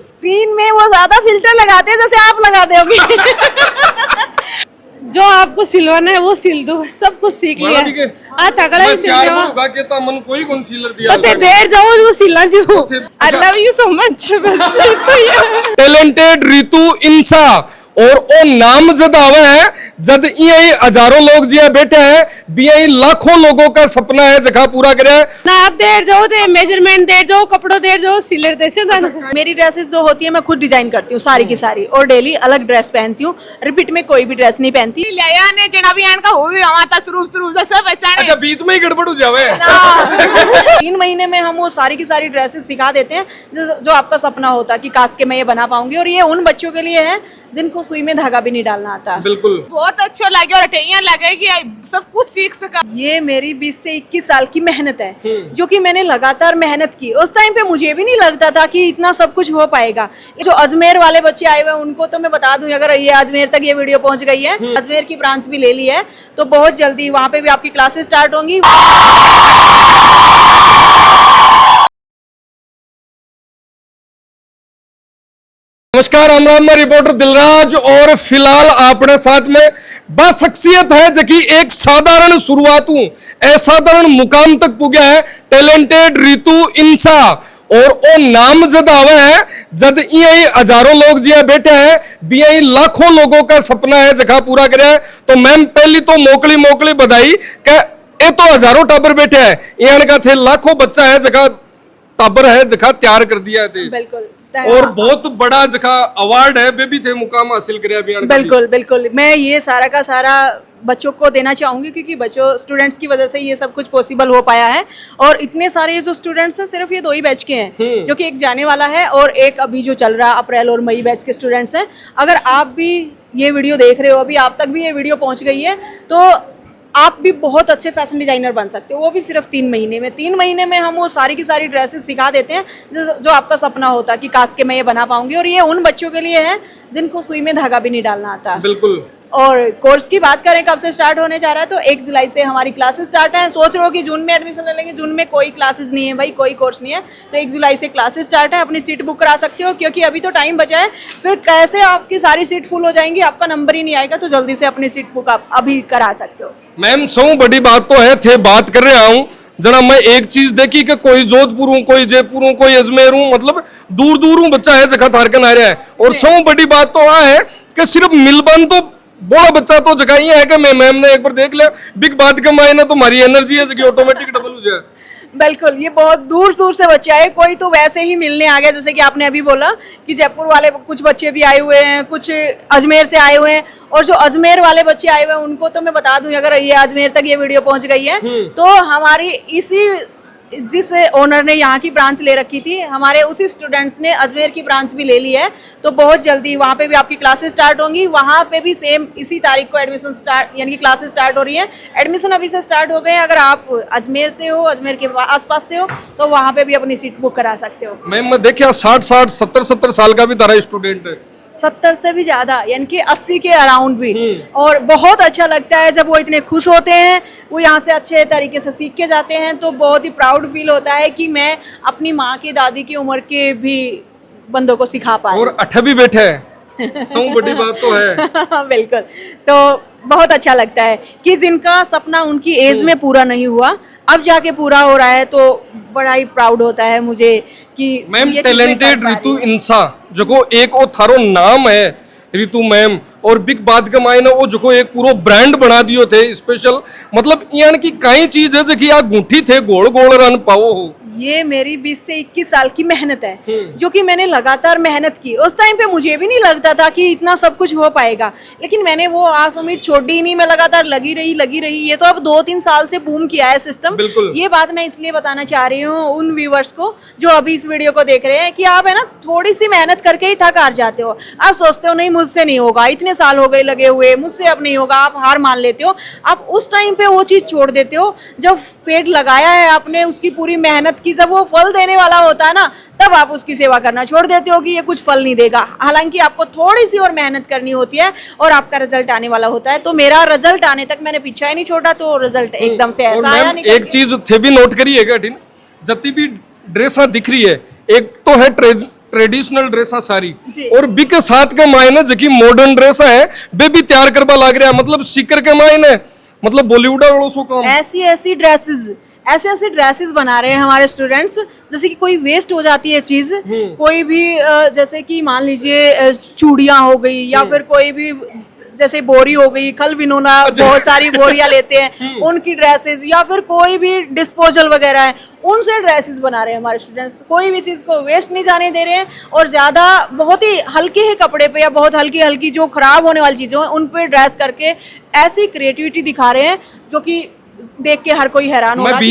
Screen में वो ज्यादा फिल्टर लगाते हैं जैसे आप लगाते होगी। जो आपको सिलवाना है वो सिल दो, सब कुछ सीख लिया। हाँ तगड़ा ही सिल दो। मन कोई कौन सीलर दिया तो देर जाओ जो सिलना जो। I love you so much. Talented Ritu Insa और ओ नाम जद आवे है जद यही हजारों लोग जिया बैठे हैं भी यही लाखों लोगों का सपना है जगह पूरा करे ना आप देर जाओ तो मेजरमेंट देर जाओ, कपड़ों देर जाओ, सिलर दे से। मेरी ड्रेसेस जो होती है मैं खुद डिजाइन करती हूँ सारी की सारी, और डेली अलग ड्रेस पहनती हूँ, रिपीट में कोई भी ड्रेस नहीं पहनती। लिया ने जना भी आन का हो गया हमारा शुरू से सब पहचाने। अच्छा बीच में ही गड़बड़ हो जावे। 3 महीने में हम वो सारी की सारी ड्रेसेस सिखा देते हैं जो आपका सपना होता है कि काश के मैं ये बना पाऊंगी। और ये उन बच्चों के लिए है जिनको सुई में धागा भी नहीं डालना आता। बिल्कुल बहुत अच्छा लगे और अटेइयां लगे कि सब कुछ सीख सका। ये मेरी 20 से 21 साल की मेहनत है जो कि मैंने लगातार मेहनत की। उस टाइम पे मुझे भी नहीं लगता था कि इतना सब कुछ हो पाएगा। जो अजमेर वाले बच्चे आए हुए हैं उनको तो मैं बता दूं, अगर ये अजमेर तक ये वीडियो पहुंच गई है, अजमेर की ब्रांच भी ले ली है, तो बहुत जल्दी वहाँ पे भी आपकी क्लासेस स्टार्ट होंगी। नमस्कार, राम रिपोर्टर दिलराज और फिलहाल अपने साथ में बाशख्सियत है जबकि एक साधारण शुरुआत हूं असाधारण मुकाम तक पुगे है टैलेंटेड रितु इंसा और ओ नाम जद आवे है जद यही हजारों लोग जिया बैठे हैं भी यही लाखों लोगों का सपना है जगह पूरा करे। तो मैम पहली तो मोकली बधाई के ये तो हजारों टाबर बैठे हैं, यहाँ का थे लाखों बच्चा है जगह टाबर है जगह तैयार कर दिया थे। बिल्कुल। और बहुत बड़ा जगह अवार्ड है वे भी थे मुकाम हासिल करे अभियान। बिल्कुल मैं ये सारा का सारा बच्चों को देना चाहूंगी क्योंकि बच्चों स्टूडेंट्स की वजह से ये सब कुछ पॉसिबल हो पाया है। और इतने सारे जो स्टूडेंट्स हैं सिर्फ ये 2 ही बैच के हैं, जो कि एक जाने वाला है और एक अभी जो चल रहा अप्रैल और मई बैच के स्टूडेंट्स हैं। अगर आप भी ये वीडियो देख रहे हो, अभी आप तक भी ये वीडियो पहुंच गई है, तो आप भी बहुत अच्छे फैशन डिजाइनर बन सकते हो, वो भी सिर्फ 3 महीने में। 3 महीने में हम वो सारी की सारी ड्रेसेस सिखा देते हैं जो आपका सपना होता है कि काश के मैं ये बना पाऊंगी। और ये उन बच्चों के लिए है जिनको सुई में धागा भी नहीं डालना आता। बिल्कुल। और कोर्स की बात करें कब से स्टार्ट होने जा रहा है, तो 1 जुलाई से हमारी क्लासेस स्टार्ट है। सोच रहे हो कि जून में एडमिशन ले लेंगे, जून में कोई क्लासेस नहीं है भाई, कोई कोर्स नहीं है। तो 1 जुलाई से क्लासेस स्टार्ट है, अपनी सीट बुक करा सकते हो क्योंकि अभी तो टाइम बचा है। फिर कैसे आपकी सारी सीट फुल हो जाएंगी, आपका नंबर ही नहीं आएगा, तो जल्दी से अपनी सीट बुक आप अभी करा सकते हो। मैम सौ बड़ी बात तो है थे बात कर रहा हूँ जना मैं एक चीज देखी कि कोई जोधपुर हूँ, कोई जयपुर हूँ, कोई अजमेर हूँ, मतलब दूर हूँ बच्चा है जगह थारकन आ रहा है। और सौ बड़ी बात तो वहाँ है कि सिर्फ मिलबन तो बड़ा बच्चा तो जगह ही है कि मैं मैम ने एक बार देख लिया बिग बात के मायने तो हमारी एनर्जी है जो ऑटोमेटिक डबल हो जाए। बिल्कुल, ये बहुत दूर से बच्चे आए, कोई तो वैसे ही मिलने आ गया, जैसे कि आपने अभी बोला कि जयपुर वाले कुछ बच्चे भी आए हुए हैं, कुछ अजमेर से आए हुए हैं। और जो अजमेर वाले बच्चे आए हुए हैं उनको तो मैं बता दूं, अगर ये अजमेर तक ये वीडियो पहुंच गई है तो हमारी जिस ओनर ने यहाँ की ब्रांच ले रखी थी, हमारे उसी स्टूडेंट्स ने अजमेर की ब्रांच भी ले ली है। तो बहुत जल्दी वहाँ पे भी आपकी क्लासेस स्टार्ट होंगी, वहाँ पे भी सेम इसी तारीख को एडमिशन स्टार्ट यानी कि क्लासेस स्टार्ट हो रही है। एडमिशन अभी से स्टार्ट हो गए। अगर आप अजमेर से हो, अजमेर के आसपास से हो, तो वहाँ पे भी अपनी सीट बुक करा सकते हो। मैं देखिए 60 70 साल का भी तारा स्टूडेंट है, 70 से भी ज्यादा यानी कि 80 के अराउंड भी। और बहुत अच्छा लगता है जब वो इतने खुश होते हैं, वो यहाँ से अच्छे तरीके से सीख के जाते हैं, तो बहुत ही प्राउड फील होता है कि मैं अपनी माँ की दादी की उम्र के भी बंदों को सिखा पाया। और 8 भी बैठे हैं, सौ बड़ी बात तो है। बिल्कुल, तो बहुत अच्छा लगता है कि जिनका सपना उनकी एज में पूरा नहीं हुआ अब जाके पूरा हो रहा है, तो बड़ा ही प्राउड होता है मुझे कि मैम टैलेंटेड रितु इंसा जो एक वो थारो नाम है रितु मैम, और बिग बात के मायने वो जो एक पूरा ब्रांड बना दियो थे स्पेशल, मतलब यानी कि कई चीज है जो कि आप गुंठी थे गोल रन पाओ हो। ये मेरी 20 से 21 साल की मेहनत है जो कि मैंने लगातार मेहनत की। उस टाइम पे मुझे भी नहीं लगता था कि इतना सब कुछ हो पाएगा, लेकिन मैंने वो आस उम्मीद छोड़ी नहीं, मैं लगातार लगी रही। ये तो अब 2-3 साल से बूम किया है सिस्टम। ये बात मैं इसलिए बताना चाह रही हूँ उन व्यूवर्स को जो अभी इस वीडियो को देख रहे हैं कि आप है ना थोड़ी सी मेहनत करके ही थक हार जाते हो। आप सोचते हो नहीं मुझसे नहीं होगा, इतने साल हो गए लगे हुए, मुझसे अब नहीं होगा, आप हार मान लेते हो। आप उस टाइम पे वो चीज छोड़ देते हो जब पेड़ लगाया है आपने, उसकी पूरी मेहनत की, जब वो फल देने वाला होता है ना, तब आप उसकी सेवा करना छोड़ देते हो कि ये कुछ फल नहीं देगा। हालांकि आपको थोड़ी सी और मेहनत करनी होती है और आपका रिजल्ट आने वाला होता है। तो मेरा रिजल्ट आने तक मैंने पीछा ही नहीं छोड़ा, तो रिजल्ट एकदम से ऐसा आया। एक चीज थे भी नोट करी है जत्ती भी ड्रेसा दिख रही है, एक तो है ट्रेडिशनल ड्रेस सारी जी। और बी के साथ के मायने जकी मॉडर्न ड्रेस है वे भी तैयार करवा लाग रहा है, मतलब सीकर के मायने मतलब बॉलीवुड वालों सो काम ऐसी ऐसी ड्रेसेस बना रहे हैं हमारे स्टूडेंट्स, जैसे कि कोई वेस्ट हो जाती है चीज, कोई भी जैसे कि मान लीजिए चूड़ियां हो गई या फिर कोई भी जैसे बोरी हो गई, खल विनोना बहुत सारी बोरियां लेते हैं उनकी ड्रेसेस, या फिर कोई भी डिस्पोजल वगैरह है उनसे ड्रेसेस बना रहे हैं हमारे स्टूडेंट्स। कोई भी चीज को वेस्ट नहीं जाने दे रहे हैं और ज्यादा बहुत ही हल्के ही कपड़े पे या बहुत हल्की हल्की जो खराब होने वाली चीजें उन पे ड्रेस करके ऐसी क्रिएटिविटी दिखा रहे हैं जो कि देख के हर कोई हैरान हो रहा है।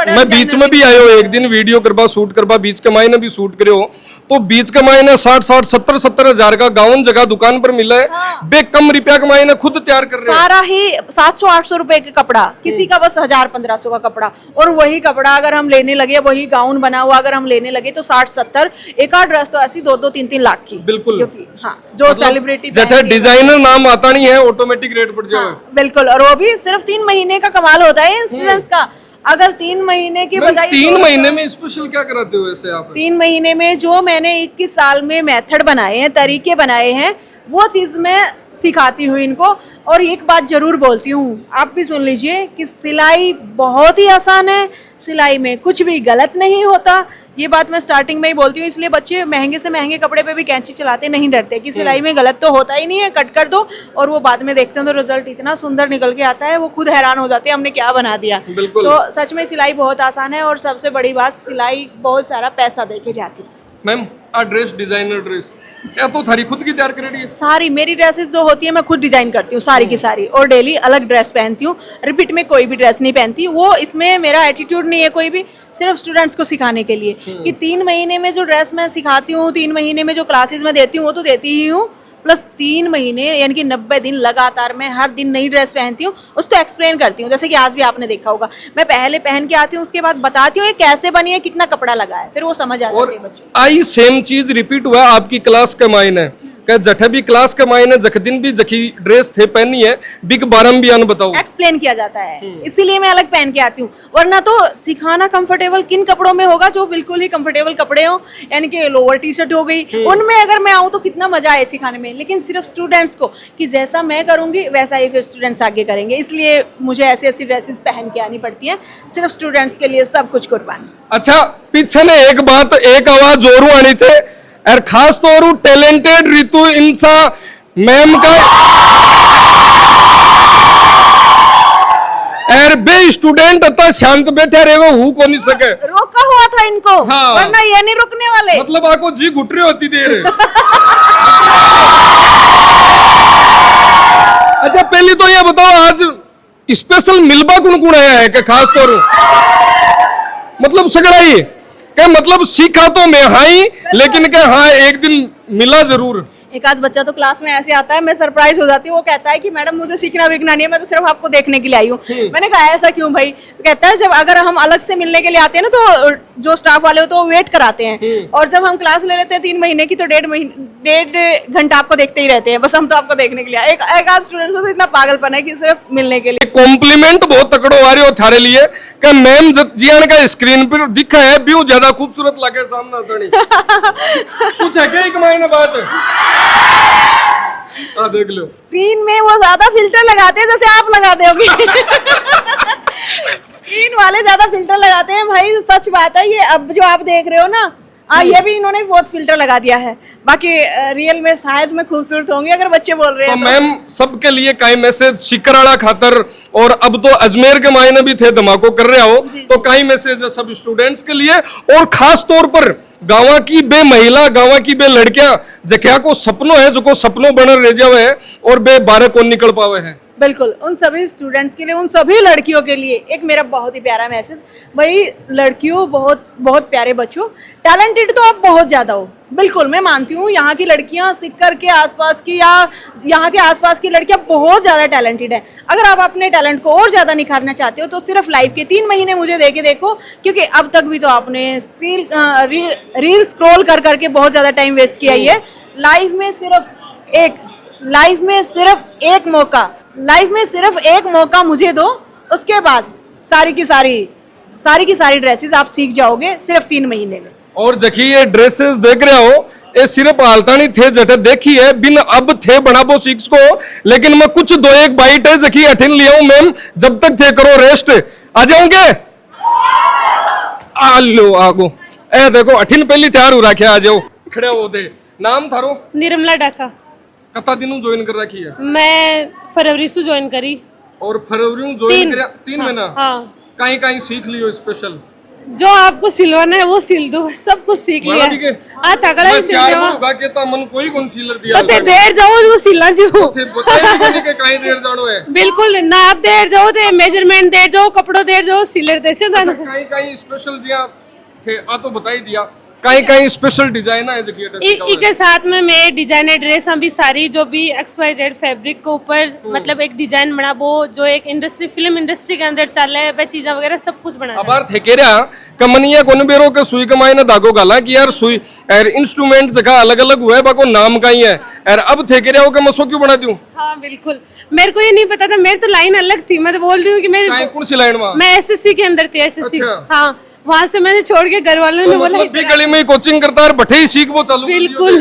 मैं बीच में भी आयो एक दिन वीडियो करवा शूट करवा बीच के मायने भी शूट करे हो, तो बीच के मायने 60 70 हजार का गाउन जगह दुकान पर मिला है, बे कम रुपया के मायने खुद तैयार कर रहे हैं। सारा ही 700-800 रुपए का कपड़ा, किसी का बस 1000-1500 का कपड़ा, और वही कपड़ा अगर हम लेने लगे, वही गाउन बना हुआ अगर हम लेने लगे तो 60-70, एक आध ड्रेस तो ऐसी 2-3 लाख की, बिल्कुल जो कि हाँ जो सेलिब्रिटी जैसे डिजाइनर नाम आता नहीं है ऑटोमेटिक रेट बढ़ जाए। बिल्कुल, और वो भी सिर्फ 3 महीने का कमाल होता है स्टूडेंट्स का। अगर 3 महीने की बजाय 3 महीने में स्पेशल क्या कराते हो ऐसे आप? 3 महीने में जो मैंने 21 साल में मेथड बनाए हैं, तरीके बनाए हैं, वो चीज मैं सिखाती हूँ इनको। और एक बात जरूर बोलती हूँ, आप भी सुन लीजिए कि सिलाई बहुत ही आसान है, सिलाई में कुछ भी गलत नहीं होता। ये बात मैं स्टार्टिंग में ही बोलती हूँ, इसलिए बच्चे महंगे से महंगे कपड़े पे भी कैंची चलाते नहीं डरते कि सिलाई में गलत तो होता ही नहीं है, कट कर दो, और वो बाद में देखते हैं तो रिजल्ट इतना सुंदर निकल के आता है, वो खुद हैरान हो जाते हैं हमने क्या बना दिया। तो सच में सिलाई बहुत आसान है, और सबसे बड़ी बात सिलाई बहुत सारा पैसा देके जाती है। मैम ड्रेस डिजाइनर ड्रेस या तो थारी खुद की तैयार कर रही है? सारी मेरी ड्रेसेस जो होती है मैं खुद डिजाइन करती हूँ सारी की सारी, और डेली अलग ड्रेस पहनती हूँ, रिपीट में कोई भी ड्रेस नहीं पहनती। वो इसमें मेरा एटीट्यूड नहीं है कोई भी, सिर्फ स्टूडेंट्स को सिखाने के लिए कि 3 महीने में जो ड्रेस मैं सिखाती हूँ, 3 महीने में जो क्लासेस मैं देती हूँ वो तो देती ही हूँ, प्लस 3 महीने यानी कि 90 दिन लगातार मैं हर दिन नई ड्रेस पहनती हूँ, उसको एक्सप्लेन करती हूँ। जैसे कि आज भी आपने देखा होगा, मैं पहले पहन के आती हूँ, उसके बाद बताती हूँ ये कैसे बनी है, कितना कपड़ा लगा है, फिर वो समझ आ जाती है बच्चों को। आई सेम चीज रिपीट हुआ आपकी क्लास के मायने क्या जठे भी क्लास के मायने जख दिन भी जखी ड्रेस थे पहनी है बिग बारम भी अन बताओ एक्सप्लेन किया जाता है, इसीलिए मैं अलग पहन के आती हूँ। वरना तो सिखाना कंफर्टेबल किन कपड़ों में होगा, जो बिल्कुल ही कंफर्टेबल कपड़े हो, यानी कि लोअर टी शर्ट हो गई, उनमें अगर मैं आऊँ तो कितना मजा आए सिखाने में। लेकिन सिर्फ स्टूडेंट्स को कि जैसा मैं करूंगी वैसा ही फिर स्टूडेंट्स आगे करेंगे, इसलिए मुझे ऐसी ऐसी ड्रेसेस पहन के आनी पड़ती है, सिर्फ स्टूडेंट्स के लिए सब कुछ कुर्बान। अच्छा पीछे ने एक बात एक आवाज जोरू आनी चाहिए, और खास तौर टैलेंटेड रितु इंसा मैम का और बे स्टूडेंट अता शांत बैठे रहे वो हु को नहीं सके, रोका हुआ था इनको। हाँ। वरना ये नहीं रुकने वाले, मतलब आपको जी घुट रही होती देर अच्छा पहले तो ये बताओ आज स्पेशल मिलबा कौन कौन आया है कि खास तौर मतलब सगड़ा ही क्या मतलब सीखा तो मैं हाई लेकिन क्या हाँ एक दिन मिला जरूर। एक आध बच्चा तो क्लास में ऐसे आता है, मैं सरप्राइज हो जाती हूँ, वो कहता है कि मैडम मुझे सीखना विकना नहीं है, मैं तो सिर्फ आपको देखने के लिए आई हूँ। मैंने कहा ऐसा क्यों भाई? तो कहता है जब अगर हम अलग से मिलने के लिए आते हैं ना तो जो स्टाफ वाले हो तो वेट कराते हैं, और जब हम क्लास ले लेते हैं 3 महीने की तो 1.5 घंटा आपको देखते ही रहते हैं, बस हम तो आपको देखने के लिए। एक आध स्टूडेंट को इतना पागलपन है कि सिर्फ मिलने के लिए। कॉम्प्लीमेंट बहुत तकड़ो आ रही हो थारे लिए कि मैम जियान का स्क्रीन पर दिखा है व्यू ज्यादा खूबसूरत लगे सामने कुछ है क्या एक महीने बाद देख लो स्क्रीन में वो ज्यादा फिल्टर लगाते हैं जैसे आप लगाते होगी स्क्रीन वाले ज्यादा फिल्टर लगाते हैं भाई, सच बात है। ये अब जो आप देख रहे हो ना, ये भी इन्होंने बहुत फिल्टर लगा दिया है, बाकी रियल में शायद मैं खूबसूरत होंगी अगर बच्चे बोल रहे हैं तो। मैम सबके लिए काई मैसेज शिकराड़ा खातर, और अब तो अजमेर के मायने भी थे धमाको कर रहे हो, तो काई मैसेज है सब स्टूडेंट्स के लिए, और खास तौर पर गाँव की बे महिला गाँव की बे लड़कियां जख्या को सपनों है जो को सपनों बन रह जावे है और बे 12 को निकल पावे है। बिल्कुल, उन सभी स्टूडेंट्स के लिए, उन सभी लड़कियों के लिए एक मेरा बहुत ही प्यारा मैसेज, भाई लड़कियों बहुत बहुत प्यारे बच्चों, टैलेंटेड तो आप बहुत ज्यादा हो, बिल्कुल मैं मानती हूँ। यहाँ की लड़कियाँ सिक्कर के आसपास की या यहाँ के आसपास की लड़कियाँ बहुत ज्यादा टैलेंटेड हैं। अगर आप अपने टैलेंट को और ज्यादा निखारना चाहते हो तो सिर्फ लाइव के 3 महीने मुझे दे के देखो, क्योंकि अब तक भी तो आपने रील स्क्रॉल कर करके बहुत ज्यादा टाइम वेस्ट किया ही है। लाइव में सिर्फ एक मौका मुझे दो, उसके बाद सारी की सारी ड्रेसेस आप सीख जाओगे सिर्फ 3 महीने में। और जखी ये ड्रेसेस देख रहे हो, ये सिर्फ हालता नहीं थे जटे देखी है बिन अब थे बनाबो सीक्स को, लेकिन मैं कुछ दो एक बाइट है जखी अठिन लिया हूं मैम, जब तक थे करो रेस्ट। आ जाओगे? आ लो आगो, ए देखो अठिन पहली तैयार हो रखे, आ जाओ खड़े हो दे। नाम थारो? निर्मला डाका। कता दिनों ज्वाइन कर रखी है? मैं फरवरी से ज्वाइन करी। और फरवरी ज्वाइन कर 3 महीना? हाँ। कहीं कहीं सीख लियो स्पेशल? जो आपको सिलवाना है वो सिल दो, सब कुछ सीख लिया। हाँ तगड़ा ही सिल चार होगा के ता मन कोई कंसीलर दिया तो देर जाओ तो सिलना जो थे बताए नहीं के कहीं देर जानो है। बिल्कुल ना, आप देर जाओ तो मेजरमेंट देर जाओ, कपड़ों देर जाओ, सिलर देसे था। कहीं कहीं स्पेशल जिया थे आ तो बता ही दिया, कहीं कहीं स्पेशल डिजाइन है जकी के साथ में मैं डिजाइनर ड्रेस हम भी सारी जो भी XYZ फैब्रिक के ऊपर मतलब एक डिजाइन बना, वो जो एक इंडस्ट्री फिल्म इंडस्ट्री के अंदर चल रहा है वह चीजें वगैरह सब कुछ बना। अब यार थे कह रहा कमनिया कोन बेरो के सुई कमाई ना धागो गाला कि यार सुई और इंस्ट्रूमेंट जगह अलग अलग हुआ है, बाको नाम का ही है और अब थे कह रहा हो कि मसो क्यों बना दूं? हाँ बिल्कुल, मेरे को ये नहीं पता था, मेरी तो लाइन अलग थी। मैं तो बोल रही हूँ कि कौन सी लाइन में? मैं SSC के अंदर थी, SSC। हाँ वहां से मैंने छोड़ के घर वालों ने बोला भी गली में कोचिंग करता है बठे ही सीख वो चालू। बिल्कुल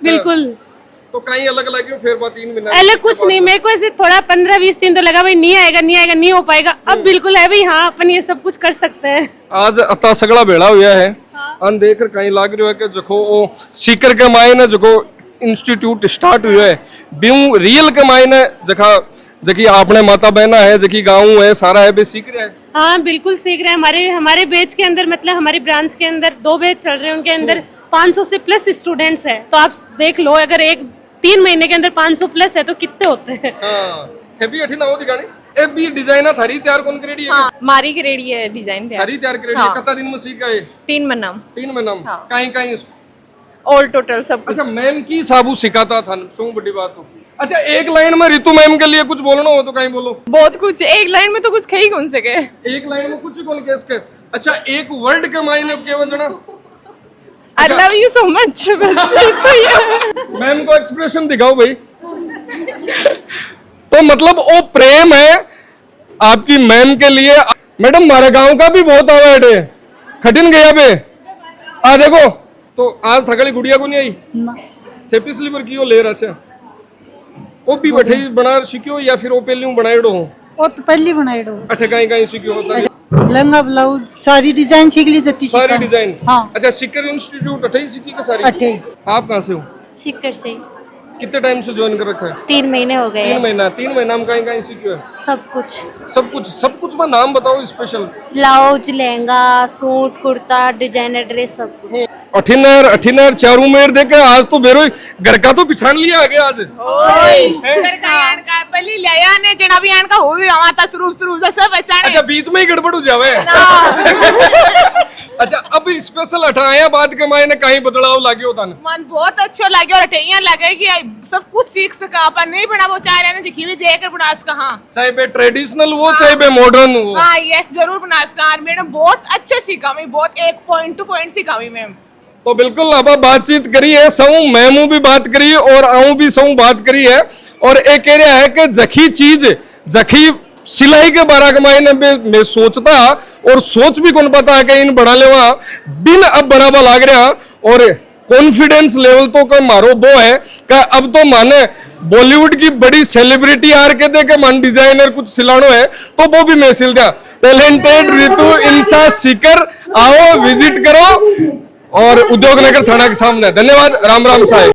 बिल्कुल। तो कहीं अलग लगे फिर बात 3 महीना अलग कुछ नहीं, मेरे को ऐसे थोड़ा 15-20 दिन तो लगा भाई नहीं आएगा नहीं आएगा नहीं हो पाएगा। अब बिल्कुल है भाई, हाँ अपन ये सब कुछ कर सकते हैं। आज अता सगड़ा भेड़ा हुआ है अन देख कहीं लाग रहा है कि जखो ओ सीकर के मायने जखो इंस्टीट्यूट स्टार्ट हुआ है ब्यू रियल के मायने जखा जकी आपने माता बहना है जकी गाँव है सारा है बे सीख रहे हैं। हाँ बिल्कुल सीख रहे हैं। हमारे बैच के अंदर मतलब हमारी ब्रांच के अंदर 2 बैच चल रहे हैं, उनके अंदर 500 से प्लस स्टूडेंट्स हैं। तो आप देख लो अगर 3 महीने के अंदर 500 प्लस है तो कितने होते हैं। हाँ भी अठी ना हो दिखाने ए भी डिजाइन थारी तैयार कौन करेडी है? हाँ, मारी करेडी है डिजाइन थारी तैयार करेडी है। कितना दिन में सीख गए? 3 महीना। 3 महीना कहीं कहीं ऑल टोटल सब कुछ। अच्छा मैम की साबू सिखाता था सो बड़ी बात हो। अच्छा एक लाइन में रितु मैम के लिए कुछ बोलना हो तो कहीं बोलो। बहुत कुछ, एक लाइन में तो कुछ कही कौन सके। एक लाइन में कुछ कौन केस के? अच्छा एक वर्ड के मायने क्या वजना? आई लव यू सो मच। बस मैम को एक्सप्रेशन दिखाओ भाई। तो मतलब वो प्रेम है आपकी मैम के लिए। मैडम हमारे गांव का भी बहुत अवार्ड है, खटिन गया बे आ देखो। तो आज थकड़ी गुड़िया को नहीं आई थे पिछली बार क्यों ले रहा से वो भी बैठे बना सीखियो या फिर वो पहले बनाएड़ो हो? वो तो पहले बनाएड़ो। अच्छा कहीं कहीं सीखियो होता है लहंगा ब्लाउज सारी डिजाइन सीख ली जती सारी डिजाइन। हाँ। अच्छा सीकर इंस्टीट्यूट अठे ही सीखी का सारी? अठे। आप कहाँ से हो? सीकर से। कितने टाइम से ज्वाइन कर रखा है? 3 महीने हो गए। 3 महीना। 3 महीना में कहीं कहीं सीखियो है? सब कुछ। सब कुछ में नाम बताओ special. Blouse, lehenga, suit, kurta, designer dress सब कुछ। अठिनर चारू मेर देखे आज तो बेरो घर का तो पिछाड़ लिया आगे आज। पहले लिया ने जना भी का हो हमारा शुरू से सब पहचाने। अच्छा बीच में ही गड़बड़ हो जावे। अच्छा अब स्पेशल हटाया बाद के मायने कहीं बदलाव लागे होता न? मन बहुत अच्छा लगे और अटैया लगे कि सब कुछ सीख सका अपन नहीं बना वो चाह रहे ना जिखी भी देकर बना सका। हाँ चाहे बे ट्रेडिशनल वो चाहे बे मॉडर्न वो। हाँ यस जरूर बना सका। मैडम बहुत अच्छे सीखा मैं, बहुत एक पॉइंट टू पॉइंट सीखा मैम। तो बिल्कुल अब बातचीत करी है सऊ मैमू भी बात करी और आऊं भी सऊ बात करी है और एक कह रहा है कि जखी चीज जखी सिलाई के बारे के मायने में सोचता और सोच भी कौन पता है कि इन बना लेवा बिन अब बराबर लाग रहा और कॉन्फिडेंस लेवल तो का मारो वो है कि अब तो माने बॉलीवुड की बड़ी सेलिब्रिटी आर के दे के मन डिजाइनर कुछ सिलानो है तो वो भी मैं सिल दिया। टैलेंटेड रितु इंसा सीकर आओ विजिट करो और उद्योग नगर थाना के सामने। धन्यवाद। राम राम साहेब।